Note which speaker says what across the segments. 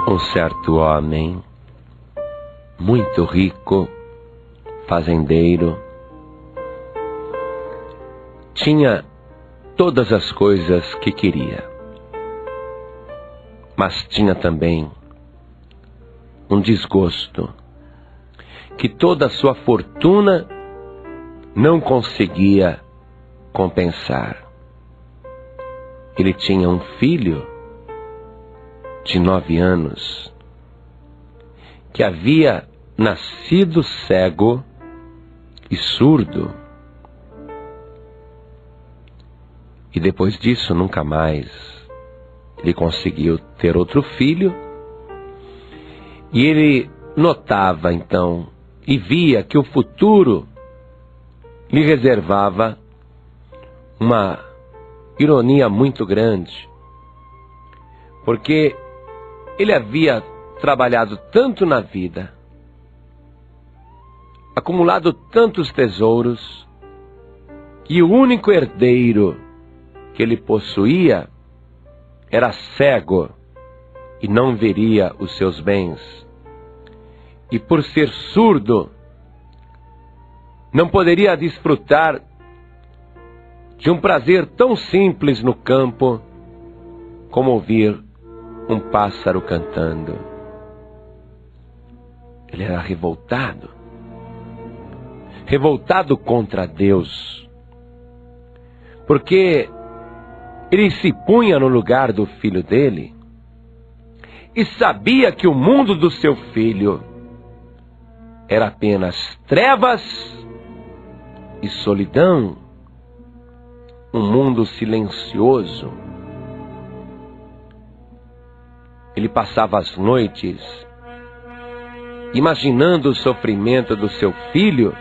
Speaker 1: Um certo homem, muito rico, fazendeiro, tinha todas as coisas que queria, mas tinha também um desgosto, que toda a sua fortuna não conseguia compensar. Ele tinha um filho de 9 anos, que havia nascido cego e surdo. E depois disso, nunca mais ele conseguiu ter outro filho. E ele notava então, e via que o futuro lhe reservava uma ironia muito grande, porque ele havia trabalhado tanto na vida, acumulado tantos tesouros, e o único herdeiro que ele possuía era cego e não veria os seus bens. E por ser surdo, não poderia desfrutar de um prazer tão simples no campo como ouvir um pássaro cantando. Ele era revoltado contra Deus, porque ele se punha no lugar do filho dele e sabia que o mundo do seu filho era apenas trevas e solidão, um mundo silencioso. Ele passava as noites imaginando o sofrimento do seu filho,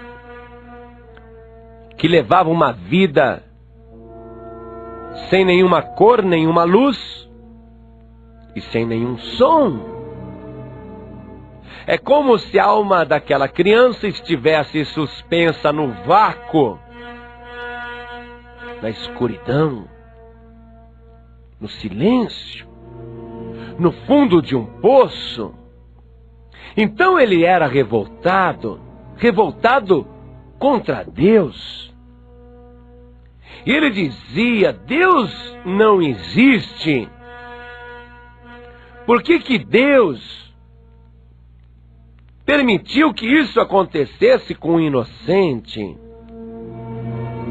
Speaker 1: que levava uma vida sem nenhuma cor, nenhuma luz e sem nenhum som. É como se a alma daquela criança estivesse suspensa no vácuo, na escuridão, no silêncio, no fundo de um poço. Então ele era revoltado contra Deus. E ele dizia: Deus não existe. Por que Deus permitiu que isso acontecesse com um inocente?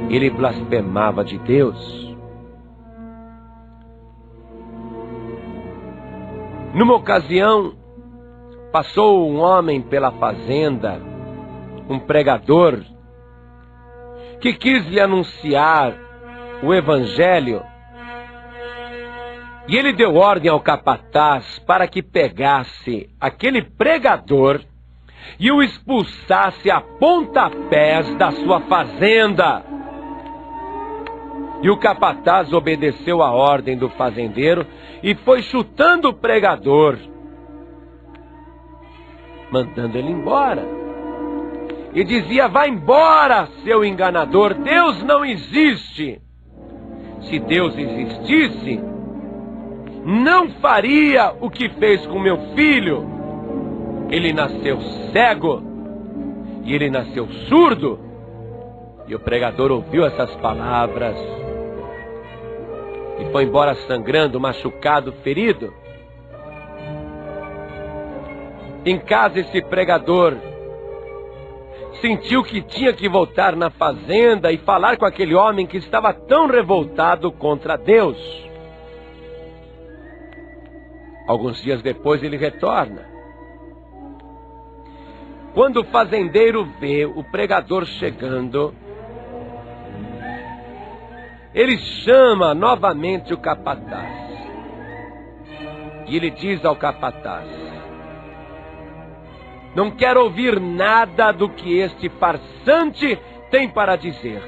Speaker 1: Ele blasfemava de Deus. Numa ocasião, passou um homem pela fazenda, um pregador, que quis lhe anunciar o evangelho. E ele deu ordem ao capataz para que pegasse aquele pregador e o expulsasse a pontapés da sua fazenda. E o capataz obedeceu a ordem do fazendeiro e foi chutando o pregador, mandando ele embora. E dizia: vai embora, seu enganador, Deus não existe. Se Deus existisse, não faria o que fez com meu filho. Ele nasceu cego e ele nasceu surdo. E o pregador ouviu essas palavras e foi embora sangrando, machucado, ferido. Em casa, esse pregador sentiu que tinha que voltar na fazenda e falar com aquele homem que estava tão revoltado contra Deus. Alguns dias depois ele retorna. Quando o fazendeiro vê o pregador chegando, ele chama novamente o capataz. E ele diz ao capataz: não quero ouvir nada do que este farsante tem para dizer.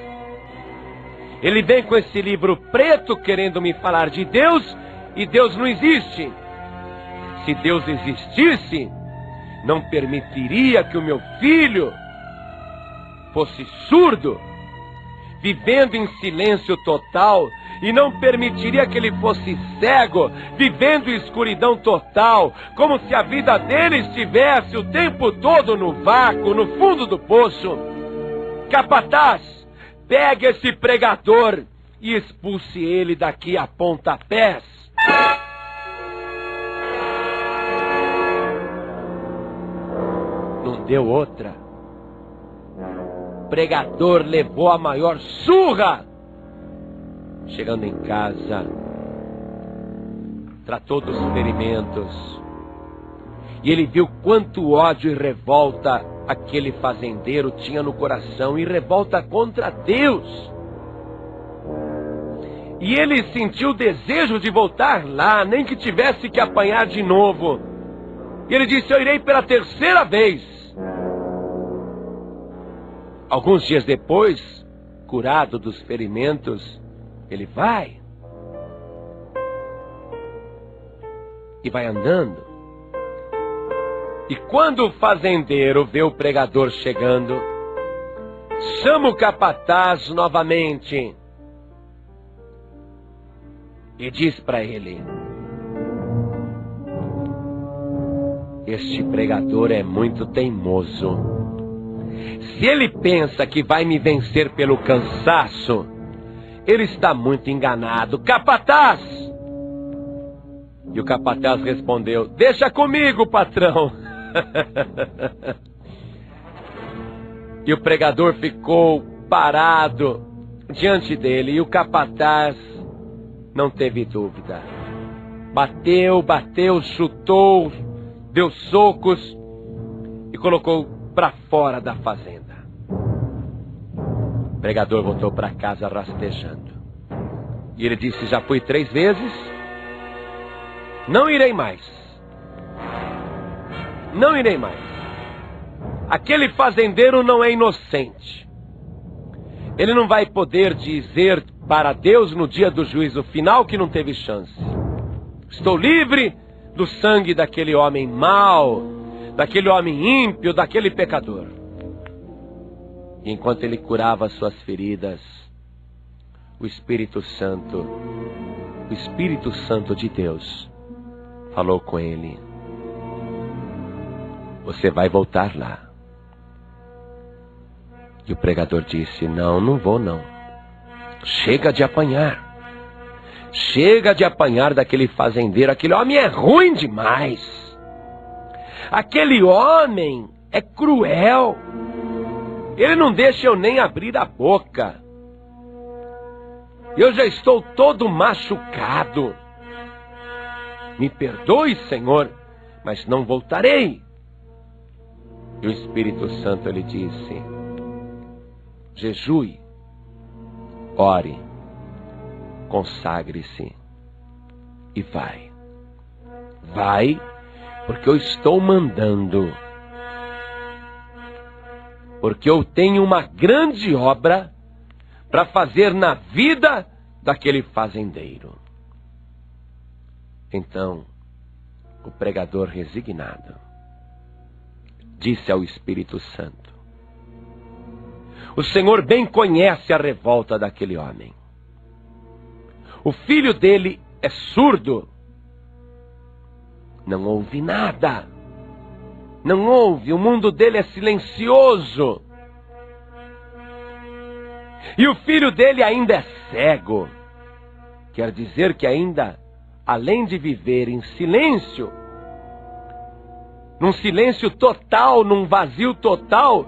Speaker 1: Ele vem com esse livro preto querendo me falar de Deus, e Deus não existe. Se Deus existisse, não permitiria que o meu filho fosse surdo, vivendo em silêncio total, e não permitiria que ele fosse cego, vivendo em escuridão total, como se a vida dele estivesse o tempo todo no vácuo, no fundo do poço. Capataz, pegue esse pregador e expulse ele daqui a pontapés. Não deu outra. O pregador levou a maior surra. Chegando em casa, tratou dos ferimentos, e ele viu quanto ódio e revolta aquele fazendeiro tinha no coração, e revolta contra Deus. E ele sentiu o desejo de voltar lá, nem que tivesse que apanhar de novo. E ele disse: eu irei pela terceira vez. Alguns dias depois, curado dos ferimentos, ele vai. E vai andando. E quando o fazendeiro vê o pregador chegando, chama o capataz novamente e diz para ele: este pregador é muito teimoso. Se ele pensa que vai me vencer pelo cansaço, ele está muito enganado. Capataz! E o capataz respondeu: deixa comigo, patrão. E o pregador ficou parado diante dele, e o capataz não teve dúvida. Bateu, chutou, deu socos e colocou para fora da fazenda. O pregador voltou para casa rastejando. E ele disse: já fui 3 vezes, não irei mais. Não irei mais. Aquele fazendeiro não é inocente. Ele não vai poder dizer para Deus no dia do juízo final que não teve chance. Estou livre do sangue daquele homem mau, daquele homem ímpio, daquele pecador. E enquanto ele curava suas feridas, o Espírito Santo de Deus, falou com ele: você vai voltar lá. E o pregador disse: não vou não. Chega de apanhar. Chega de apanhar daquele fazendeiro. Aquele homem é ruim demais. Aquele homem é cruel. Ele não deixa eu nem abrir a boca. Eu já estou todo machucado. Me perdoe, Senhor, mas não voltarei. E o Espírito Santo lhe disse: jejue, ore, consagre-se e vai. Vai, porque eu estou mandando. Porque eu tenho uma grande obra para fazer na vida daquele fazendeiro. Então, o pregador resignado disse ao Espírito Santo: o Senhor bem conhece a revolta daquele homem. O filho dele é surdo. Não ouve nada. Não ouve, o mundo dele é silencioso. E o filho dele ainda é cego. Quer dizer que ainda, além de viver em silêncio, num silêncio total, num vazio total,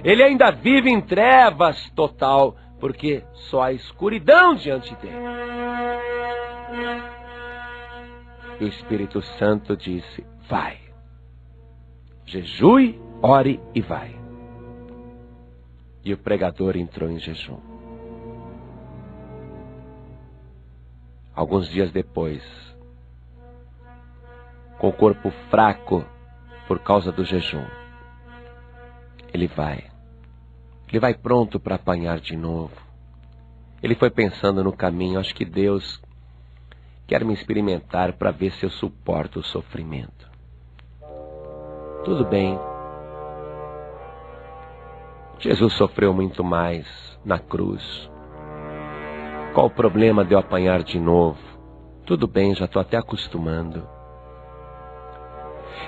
Speaker 1: ele ainda vive em trevas total, porque só há escuridão diante dele. E o Espírito Santo disse: vai. Jejue, ore e vai. E o pregador entrou em jejum. Alguns dias depois, com o corpo fraco por causa do jejum, ele vai pronto para apanhar de novo. Ele foi pensando no caminho: acho que Deus quer me experimentar para ver se eu suporto o sofrimento. Tudo bem. Jesus sofreu muito mais na cruz. Qual o problema de eu apanhar de novo? Tudo bem, já estou até acostumando.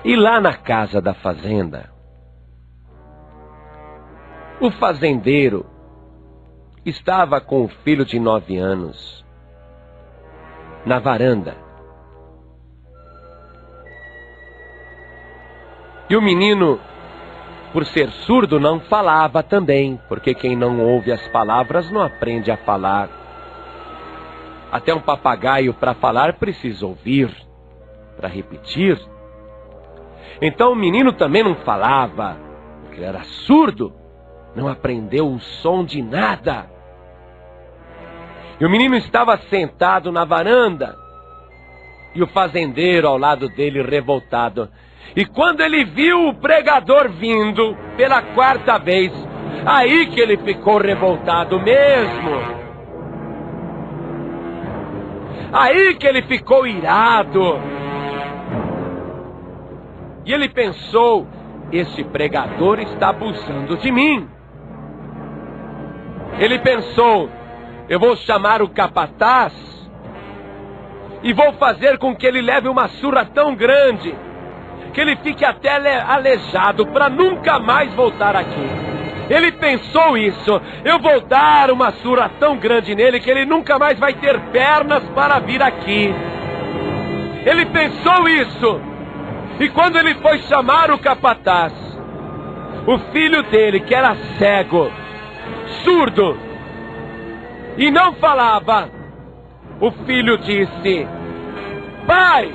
Speaker 1: E lá na casa da fazenda, o fazendeiro estava com o filho de 9 anos na varanda. E o menino, por ser surdo, não falava também, porque quem não ouve as palavras não aprende a falar. Até um papagaio, para falar, precisa ouvir, para repetir. Então o menino também não falava, porque ele era surdo, não aprendeu o som de nada. E o menino estava sentado na varanda, e o fazendeiro ao lado dele revoltado. E quando ele viu o pregador vindo pela 4ª vez, aí que ele ficou revoltado mesmo. Aí que ele ficou irado. E ele pensou, este pregador está abusando de mim. Ele pensou, eu vou chamar o capataz e vou fazer com que ele leve uma surra tão grande que ele fique até aleijado para nunca mais voltar aqui. Ele pensou isso, eu vou dar uma surra tão grande nele que ele nunca mais vai ter pernas para vir aqui. Ele pensou isso. E quando ele foi chamar o capataz, o filho dele, que era cego, surdo, e não falava, o filho disse, pai!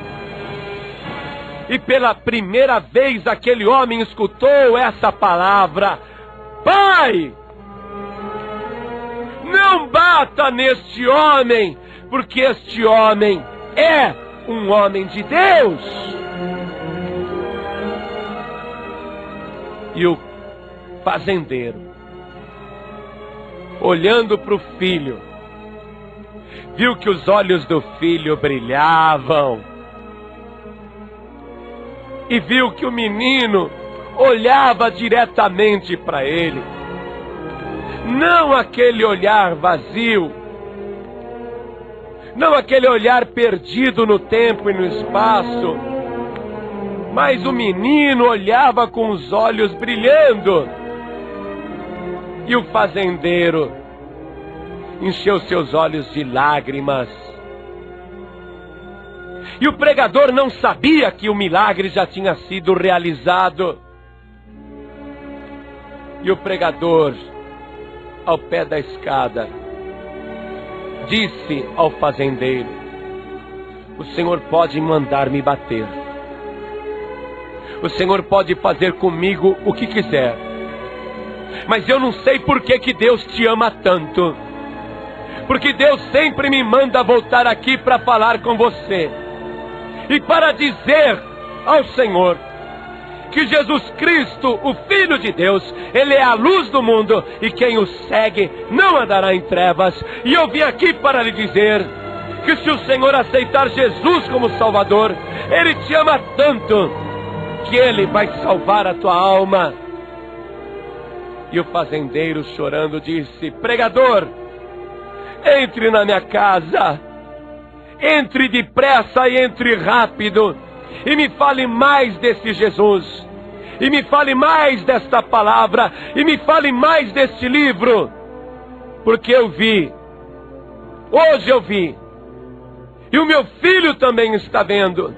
Speaker 1: E pela primeira vez aquele homem escutou essa palavra, pai! Não bata neste homem, porque este homem é um homem de Deus. E o fazendeiro, olhando para o filho, viu que os olhos do filho brilhavam. E viu que o menino olhava diretamente para ele. Não aquele olhar vazio. Não aquele olhar perdido no tempo e no espaço. Mas o menino olhava com os olhos brilhando. E o fazendeiro encheu seus olhos de lágrimas. E o pregador não sabia que o milagre já tinha sido realizado. E o pregador, ao pé da escada, disse ao fazendeiro, o Senhor pode mandar me bater. O Senhor pode fazer comigo o que quiser. Mas eu não sei por que Deus te ama tanto. Porque Deus sempre me manda voltar aqui para falar com você. E para dizer ao Senhor que Jesus Cristo, o Filho de Deus, Ele é a luz do mundo e quem o segue não andará em trevas. E eu vim aqui para lhe dizer que se o Senhor aceitar Jesus como Salvador, Ele te ama tanto que Ele vai salvar a tua alma. E o fazendeiro chorando disse, pregador, entre na minha casa. Entre depressa e entre rápido, e me fale mais desse Jesus, e me fale mais desta palavra, e me fale mais deste livro, porque eu vi, hoje eu vi, e o meu filho também está vendo,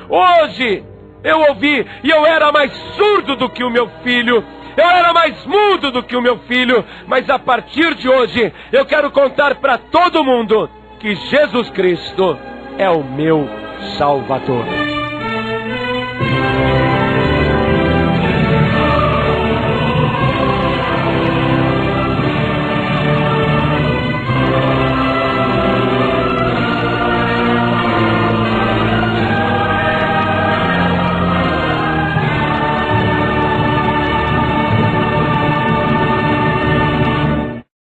Speaker 1: hoje eu ouvi, e eu era mais surdo do que o meu filho, eu era mais mudo do que o meu filho, mas a partir de hoje, eu quero contar para todo mundo, que Jesus Cristo é o meu Salvador.